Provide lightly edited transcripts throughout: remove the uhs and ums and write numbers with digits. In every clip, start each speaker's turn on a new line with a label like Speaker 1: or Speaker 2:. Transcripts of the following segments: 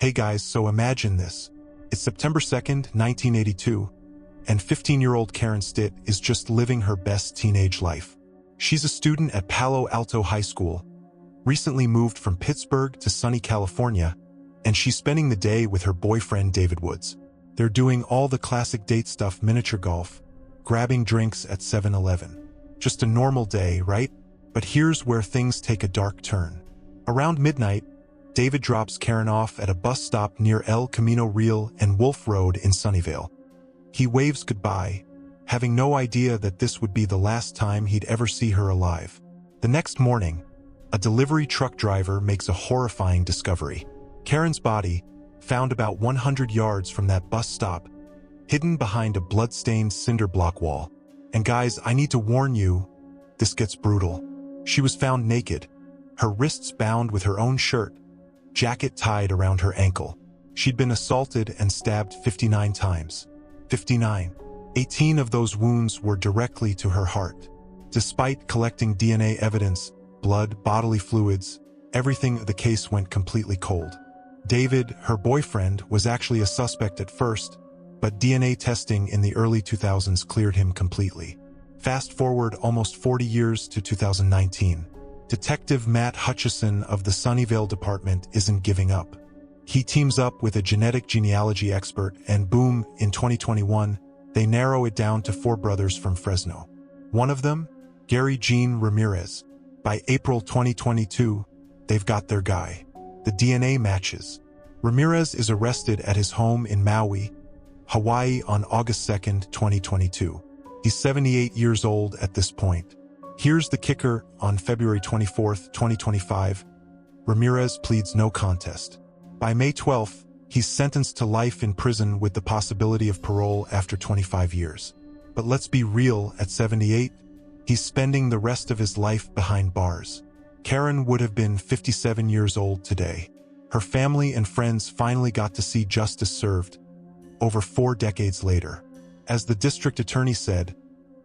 Speaker 1: Hey guys, so imagine this. It's September 2nd, 1982, and 15-year-old Karen Stitt is just living her best teenage life. She's a student at Palo Alto High School, recently moved from Pittsburgh to sunny California, and she's spending the day with her boyfriend David Woods. They're doing all the classic date stuff: miniature golf, grabbing drinks at 7-Eleven. Just a normal day, right? But here's where things take a dark turn. Around midnight, David drops Karen off at a bus stop near El Camino Real and Wolf Road in Sunnyvale. He waves goodbye, having no idea that this would be the last time he'd ever see her alive. The next morning, a delivery truck driver makes a horrifying discovery. Karen's body, found about 100 yards from that bus stop, hidden behind a blood-stained cinder block wall. And guys, I need to warn you, this gets brutal. She was found naked, her wrists bound with her own shirt, jacket tied around her ankle. She'd been assaulted and stabbed 59 times. 59. 18 of those wounds were directly to her heart. Despite collecting DNA evidence, blood, bodily fluids, everything, the case went completely cold. David, her boyfriend, was actually a suspect at first, but DNA testing in the early 2000s cleared him completely. Fast forward almost 40 years to 2019. Detective Matt Hutchison of the Sunnyvale Department isn't giving up. He teams up with a genetic genealogy expert, and boom, in 2021, they narrow it down to 4 brothers from Fresno. One of them, Gary Jean Ramirez. By April 2022, they've got their guy. The DNA matches. Ramirez is arrested at his home in Maui, Hawaii on August 2nd, 2022. He's 78 years old at this point. Here's the kicker: on February 24th, 2025, Ramirez pleads no contest. By May 12th, he's sentenced to life in prison with the possibility of parole after 25 years. But let's be real, at 78, he's spending the rest of his life behind bars. Karen would have been 57 years old today. Her family and friends finally got to see justice served, over 4 decades later. As the district attorney said,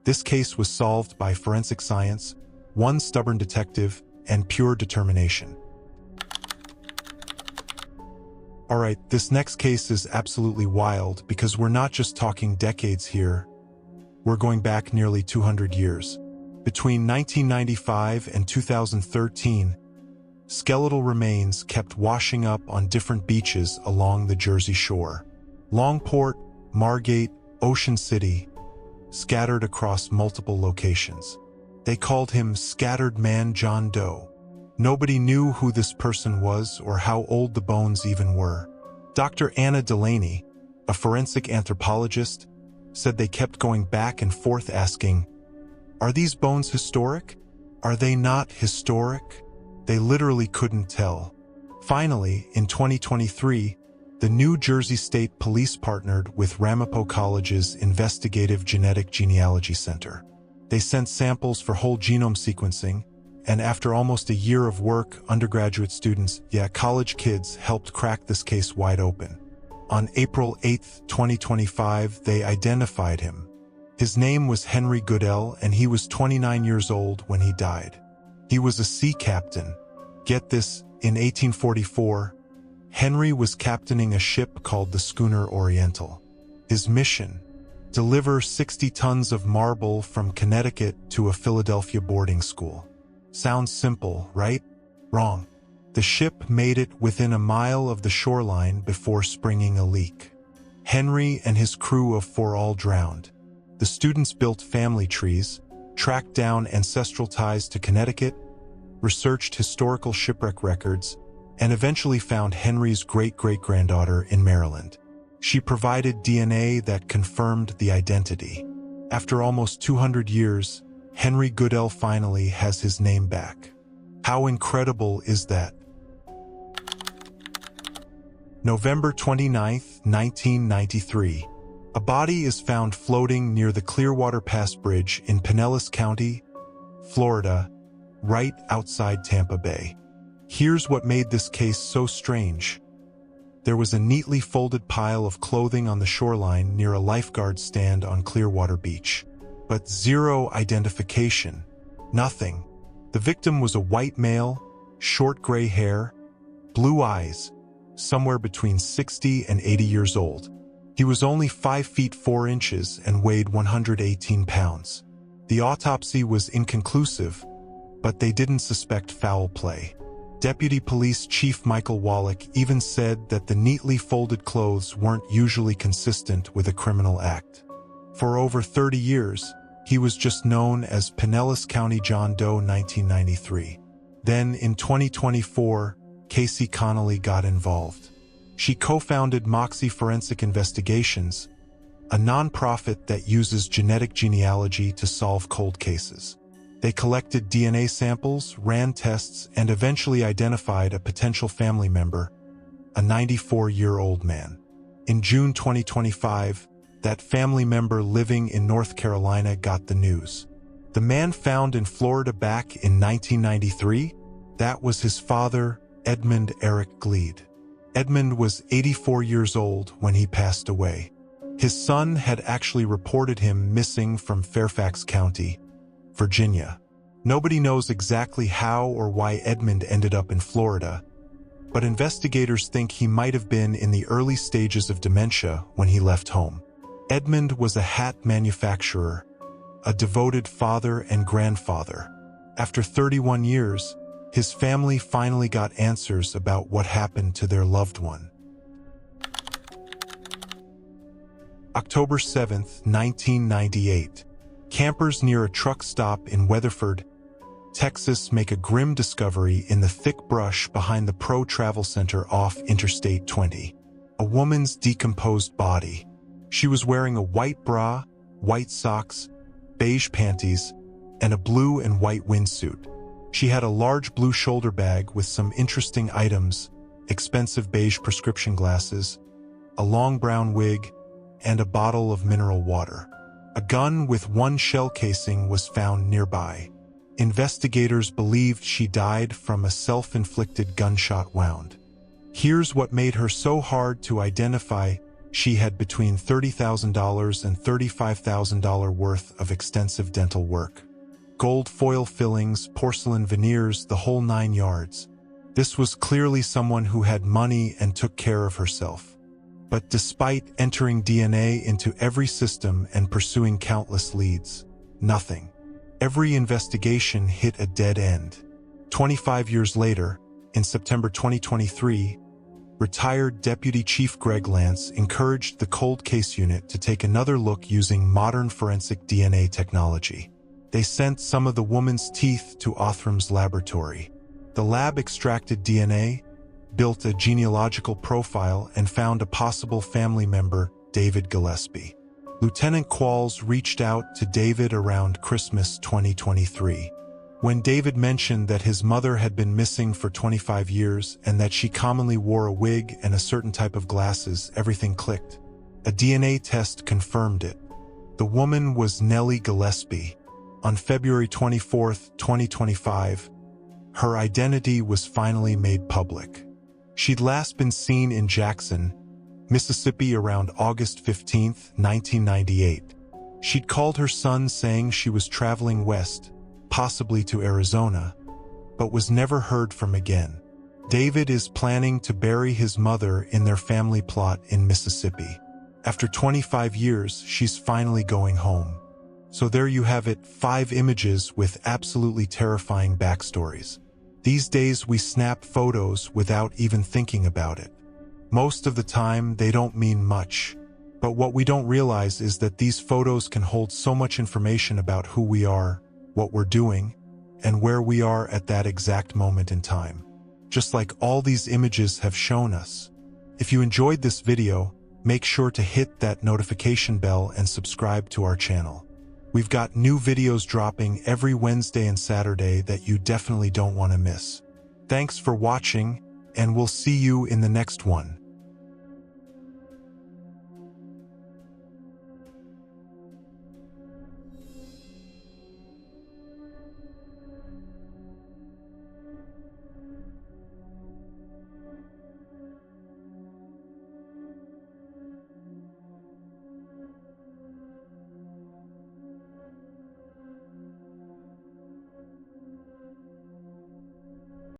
Speaker 1: this case was solved by forensic science, one stubborn detective, and pure determination. Alright, this next case is absolutely wild because we're not just talking decades here. We're going back nearly 200 years. Between 1995 and 2013, skeletal remains kept washing up on different beaches along the Jersey Shore. Longport, Margate, Ocean City, scattered across multiple locations. They called him Scattered Man John Doe. Nobody knew who this person was or how old the bones even were. Dr. Anna Delaney, a forensic anthropologist, said they kept going back and forth asking, "Are these bones historic? Are they not historic?" They literally couldn't tell. Finally, in 2023, the New Jersey State Police partnered with Ramapo College's Investigative Genetic Genealogy Center. They sent samples for whole genome sequencing, and after almost a year of work, undergraduate students, college kids, helped crack this case wide open. On April 8, 2025, they identified him. His name was Henry Goodell, and he was 29 years old when he died. He was a sea captain. Get this, in 1844, Henry was captaining a ship called the schooner Oriental. His mission: deliver 60 tons of marble from Connecticut to a Philadelphia boarding school. Sounds simple, right? Wrong. The ship made it within a mile of the shoreline before springing a leak. Henry and his crew of 4 all drowned. The students built family trees, tracked down ancestral ties to Connecticut, researched historical shipwreck records, and eventually found Henry's great-great-granddaughter in Maryland. She provided DNA that confirmed the identity. After almost 200 years, Henry Goodell finally has his name back. How incredible is that? November 29, 1993. A body is found floating near the Clearwater Pass Bridge in Pinellas County, Florida, right outside Tampa Bay. Here's what made this case so strange. There was a neatly folded pile of clothing on the shoreline near a lifeguard stand on Clearwater Beach. But zero identification. Nothing. The victim was a white male, short gray hair, blue eyes, somewhere between 60 and 80 years old. He was only 5 feet 4 inches and weighed 118 pounds. The autopsy was inconclusive, but they didn't suspect foul play. Deputy Police Chief Michael Wallach even said that the neatly folded clothes weren't usually consistent with a criminal act. For over 30 years, he was just known as Pinellas County John Doe 1993. Then, in 2024, Casey Connolly got involved. She co-founded Moxie Forensic Investigations, a nonprofit that uses genetic genealogy to solve cold cases. They collected DNA samples, ran tests, and eventually identified a potential family member, a 94-year-old man. In June 2025, that family member living in North Carolina got the news. The man found in Florida back in 1993, that was his father, Edmund Eric Gleed. Edmund was 84 years old when he passed away. His son had actually reported him missing from Fairfax County, Virginia. Nobody knows exactly how or why Edmund ended up in Florida, but investigators think he might have been in the early stages of dementia when he left home. Edmund was a hat manufacturer, a devoted father and grandfather. After 31 years, his family finally got answers about what happened to their loved one. October 7, 1998. Campers near a truck stop in Weatherford, Texas make a grim discovery in the thick brush behind the Pro Travel Center off Interstate 20. A woman's decomposed body. She was wearing a white bra, white socks, beige panties, and a blue and white windsuit. She had a large blue shoulder bag with some interesting items, expensive beige prescription glasses, a long brown wig, and a bottle of mineral water. A gun with one shell casing was found nearby. Investigators believed she died from a self-inflicted gunshot wound. Here's what made her so hard to identify. She had between $30,000 and $35,000 worth of extensive dental work. Gold foil fillings, porcelain veneers, the whole 9 yards. This was clearly someone who had money and took care of herself. But despite entering DNA into every system and pursuing countless leads, nothing. Every investigation hit a dead end. 25 years later, in September 2023, retired Deputy Chief Greg Lance encouraged the Cold Case Unit to take another look using modern forensic DNA technology. They sent some of the woman's teeth to Othram's laboratory. The lab extracted DNA, built a genealogical profile, and found a possible family member, David Gillespie. Lieutenant Qualls reached out to David around Christmas 2023. When David mentioned that his mother had been missing for 25 years and that she commonly wore a wig and a certain type of glasses, everything clicked. A DNA test confirmed it. The woman was Nellie Gillespie. On February 24, 2025, her identity was finally made public. She'd last been seen in Jackson, Mississippi around August 15, 1998. She'd called her son saying she was traveling west, possibly to Arizona, but was never heard from again. David is planning to bury his mother in their family plot in Mississippi. After 25 years, she's finally going home. So there you have it, 5 images with absolutely terrifying backstories. These days we snap photos without even thinking about it. Most of the time they don't mean much, but what we don't realize is that these photos can hold so much information about who we are, what we're doing, and where we are at that exact moment in time. Just like all these images have shown us. If you enjoyed this video, make sure to hit that notification bell and subscribe to our channel. We've got new videos dropping every Wednesday and Saturday that you definitely don't want to miss. Thanks for watching, and we'll see you in the next one.